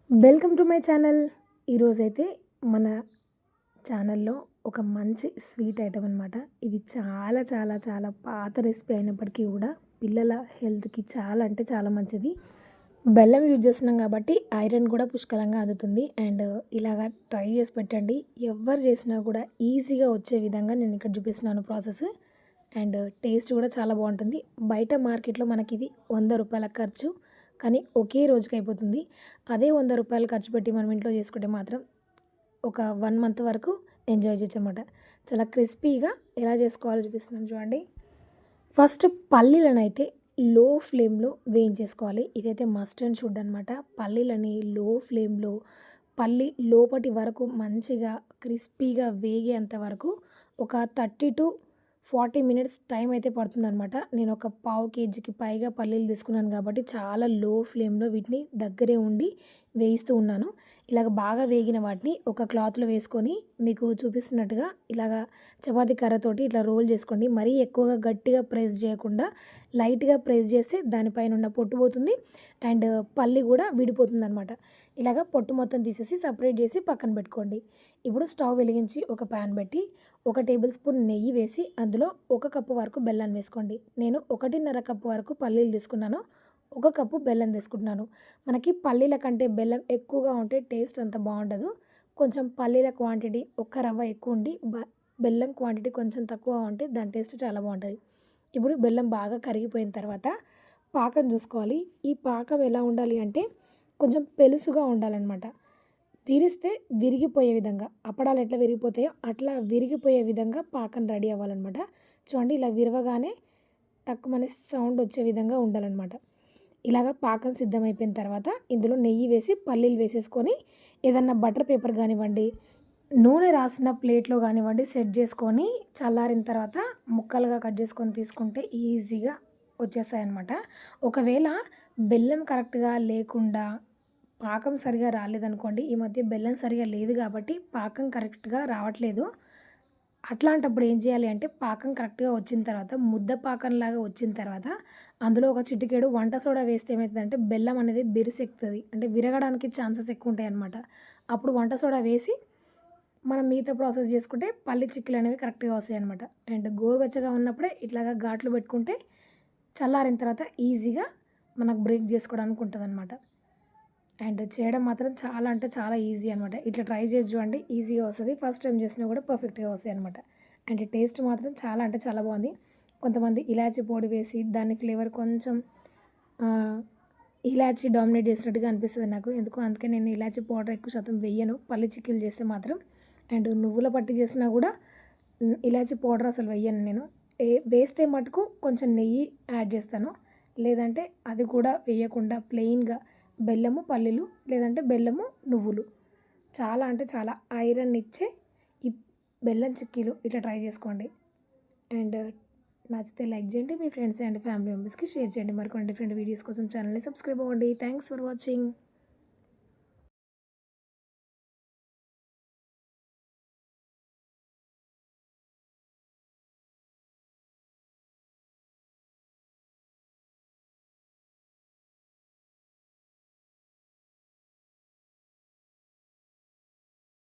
Welcome to my channel. ఈరోజైతే మన ఛానల్లో ఒక మంచి స్వీట్ ఐటమ్ అనమాట. ఇది చాలా చాలా చాలా పాత రెసిపీ అయినప్పటికీ కూడా పిల్లల హెల్త్కి చాలా అంటే చాలా మంచిది. బెల్లం యూజ్ చేస్తున్నాం కాబట్టి ఐరన్ కూడా పుష్కలంగా అందుతుంది. అండ్ ఇలాగా ట్రై చేసి పెట్టండి. ఎవరు చేసినా కూడా ఈజీగా వచ్చే విధంగా నేను ఇక్కడ చూపిస్తున్నాను ప్రాసెస్. అండ్ టేస్ట్ కూడా చాలా బాగుంటుంది. బయట మార్కెట్లో మనకి ఇది 100 రూపాయల ఖర్చు, కానీ ఒకే రోజుకి అయిపోతుంది. అదే 100 రూపాయలు ఖర్చు పెట్టి మనం ఇంట్లో చేసుకుంటే మాత్రం ఒక 1 మంత్ వరకు ఎంజాయ్ చేయొచ్చు అనమాట. చాలా క్రిస్పీగా ఎలా చేసుకోవాలో చూపిస్తున్నాను చూడండి. ఫస్ట్ పల్లీలను అయితే లో ఫ్లేమ్లో వేయించేసుకోవాలి. ఇదైతే మస్ట్ అండ్ షుడ్ అనమాట. పల్లీలని లో ఫ్లేమ్లో పల్లి లోపటి వరకు మంచిగా క్రిస్పీగా వేగేంత వరకు ఒక 30 to 40 మినిట్స్ టైం అయితే పడుతుందనమాట. నేను ఒక పావు కేజీకి పైగా పల్లీలు తీసుకున్నాను కాబట్టి చాలా లో ఫ్లేమ్లో వీటిని దగ్గరే ఉండి వేయిస్తూ ఉన్నాను. ఇలాగ బాగా వేగిన వాటిని ఒక క్లాత్లో వేసుకొని మీకు చూపిస్తున్నట్టుగా ఇలాగ చపాతీ కర్రతోటి ఇట్లా రోల్ చేసుకోండి. మరీ ఎక్కువగా గట్టిగా ప్రెస్ చేయకుండా లైట్గా ప్రెస్ చేస్తే దానిపైన ఉన్న పొట్టు పోతుంది అండ్ పల్లి కూడా విడిపోతుంది అనమాట. ఇలాగ పొట్టు మొత్తం తీసేసి సపరేట్ చేసి పక్కన పెట్టుకోండి. ఇప్పుడు స్టవ్ వెలిగించి ఒక ప్యాన్ పెట్టి 1 టేబుల్ స్పూన్ నెయ్యి వేసి అందులో 1 కప్పు వరకు బెల్లాన్ని వేసుకోండి. నేను 1.5 కప్పు వరకు పల్లీలు తీసుకున్నాను. 1 కప్పు బెల్లం తీసుకుంటున్నాను. మనకి పల్లీల కంటే బెల్లం ఎక్కువగా ఉంటే టేస్ట్ అంత బాగుండదు. కొంచెం పల్లీల క్వాంటిటీ ఒక రవ్వ ఎక్కువ ఉండి బెల్లం క్వాంటిటీ కొంచెం తక్కువ ఉంటే దాని టేస్ట్ చాలా బాగుంటుంది. ఇప్పుడు బెల్లం బాగా కరిగిపోయిన తర్వాత పాకం చూసుకోవాలి. ఈ పాకం ఎలా ఉండాలి అంటే కొంచెం పెలుసుగా ఉండాలన్నమాట. విరిస్తే విరిగిపోయే విధంగా, అప్పడాలు ఎట్లా విరిగిపోతాయో అట్లా విరిగిపోయే విధంగా పాకం రెడీ అవ్వాలన్నమాట. చూడండి, ఇలా విరవగానే టక్కుమని సౌండ్ వచ్చే విధంగా ఉండాలన్నమాట. ఇలాగ పాకం సిద్ధమైపోయిన తర్వాత ఇందులో నెయ్యి వేసి పల్లీలు వేసేసుకొని ఏదన్నా బటర్ పేపర్ కానివ్వండి, నూనె రాసిన ప్లేట్లో కానివ్వండి సెట్ చేసుకొని చల్లారిన తర్వాత ముక్కలుగా కట్ చేసుకొని తీసుకుంటే ఈజీగా వచ్చేస్తాయన్నమాట. ఒకవేళ బెల్లం కరెక్ట్గా లేకుండా పాకం సరిగా రాలేదనుకోండి, ఈ మధ్య బెల్లం సరిగా లేదు కాబట్టి పాకం కరెక్ట్గా రావట్లేదు. అట్లాంటప్పుడు ఏం చేయాలి అంటే పాకం కరెక్ట్గా వచ్చిన తర్వాత ముద్ద పాకంలాగా వచ్చిన తర్వాత అందులో ఒక చిటికెడు వంట సోడా వేస్తే ఏమవుతుందంటే బెల్లం అనేది బిరిసెక్కుతుంది, అంటే విరగడానికి ఛాన్సెస్ ఎక్కువ ఉంటాయి అన్నమాట. అప్పుడు వంట సోడా వేసి మనం మిగతా ప్రాసెస్ చేసుకుంటే పల్లి చిక్కులు అనేవి కరెక్ట్గా వస్తాయి అనమాట. అండ్ గోరువెచ్చగా ఉన్నప్పుడే ఇట్లాగా ఘాట్లు పెట్టుకుంటే చల్లారిన తర్వాత ఈజీగా మనకు బ్రేక్ చేసుకోవడానికి ఉంటుంది అనమాట. అండ్ చేయడం మాత్రం చాలా అంటే చాలా ఈజీ అనమాట. ఇట్లా ట్రై చేసి చూడండి, ఈజీగా వస్తుంది. ఫస్ట్ టైం చేసినా కూడా పర్ఫెక్ట్గా వస్తాయి అనమాట. అండ్ టేస్ట్ మాత్రం చాలా అంటే చాలా బాగుంది. కొంతమంది ఇలాచీ పొడి వేసి దాని ఫ్లేవర్ కొంచెం ఇలాచీ డామినేట్ చేసినట్టుగా అనిపిస్తుంది నాకు ఎందుకు, అందుకే నేను ఇలాచీ పౌడర్ ఎక్కువ శాతం వేయను పల్లి చిక్కీలు చేస్తే మాత్రం. అండ్ నువ్వుల పట్టి చేసినా కూడా ఇలాచీ పౌడర్ అసలు వేయను నేను. వేస్తే మటుకు కొంచెం నెయ్యి యాడ్ చేస్తాను, లేదంటే అది కూడా వేయకుండా ప్లెయిన్గా బెల్లము పల్లీలు లేదంటే బెల్లము నువ్వులు. చాలా అంటే చాలా ఐరన్ ఇచ్చే ఈ బెల్లం చిక్కీలు ఇట్లా ట్రై చేసుకోండి. అండ్ నచ్చితే లైక్ చేయండి, మీ ఫ్రెండ్స్ అండ్ ఫ్యామిలీ మెంబర్స్కి షేర్ చేయండి. మరికొన్ని డిఫరెంట్ వీడియోస్ కోసం ఛానల్ని సబ్స్క్రైబ్ అవ్వండి. Thanks for watching.